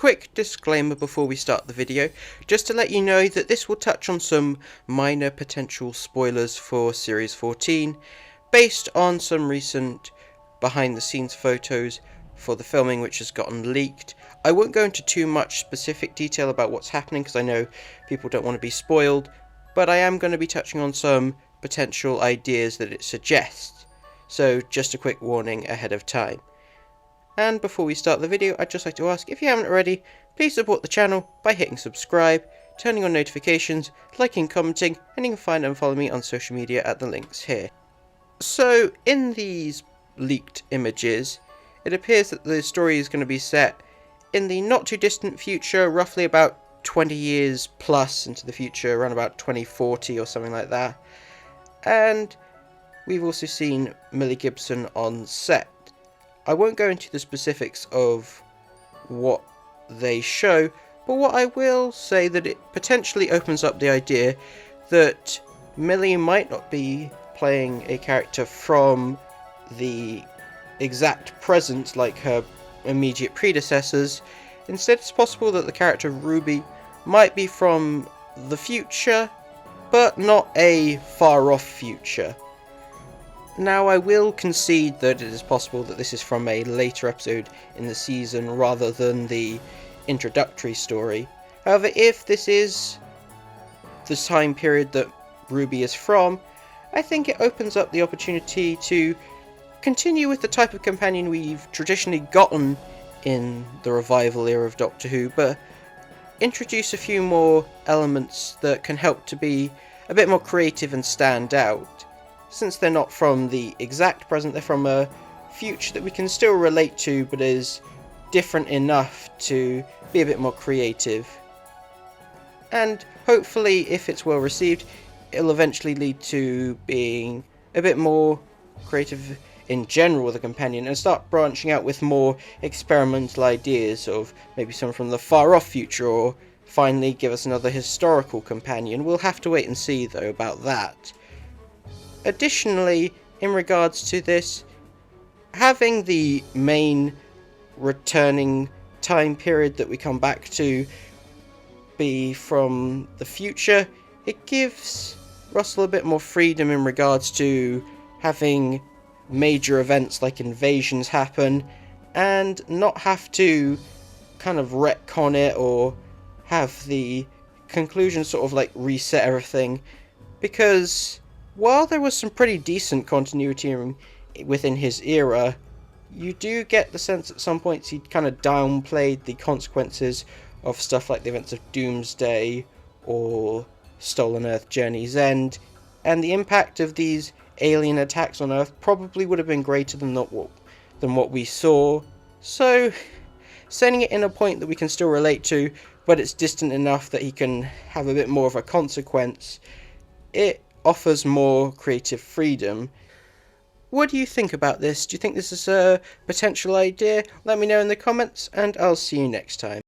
quick disclaimer before we start the video, just to let you know that this will touch on some minor potential spoilers for Series 14, based on some recent behind the scenes photos for the filming which has gotten leaked. I won't go into too much specific detail about what's happening because I know people don't want to be spoiled, but I am going to be touching on some potential ideas that it suggests, so just a quick warning ahead of time. And before we start the video, I'd just like to ask, if you haven't already, please support the channel by hitting subscribe, turning on notifications, liking, commenting, and you can find and follow me on social media at the links here. So, in these leaked images, it appears that the story is going to be set in the not too distant future, roughly about 20 years plus into the future, around about 2040 or something like that. And we've also seen Millie Gibson on set. I won't go into the specifics of what they show, but what I will say that it potentially opens up the idea that Millie might not be playing a character from the exact present like her immediate predecessors. Instead, it's possible that the character Ruby might be from the future, but not a far-off future. Now, I will concede that it is possible that this is from a later episode in the season rather than the introductory story. However, if this is the time period that Ruby is from, I think it opens up the opportunity to continue with the type of companion we've traditionally gotten in the revival era of Doctor Who, but introduce a few more elements that can help to be a bit more creative and stand out. Since they're not from the exact present, they're from a future that we can still relate to, but is different enough to be a bit more creative. And hopefully, if it's well received, it'll eventually lead to being a bit more creative in general with a companion, and start branching out with more experimental ideas of maybe someone from the far off future, or finally give us another historical companion. We'll have to wait and see though about that. Additionally, in regards to this, having the main returning time period that we come back to be from the future, it gives Russell a bit more freedom in regards to having major events like invasions happen and not have to kind of retcon it or have the conclusion sort of like reset everything, because while there was some pretty decent continuity within his era, you do get the sense at some points he kind of downplayed the consequences of stuff like the events of Doomsday or Stolen Earth Journey's End, and the impact of these alien attacks on Earth probably would have been greater than what we saw. So, setting it in a point that we can still relate to, but it's distant enough that he can have a bit more of a consequence, it offers more creative freedom. What do you think about this? Do you think this is a potential idea? Let me know in the comments, and I'll see you next time.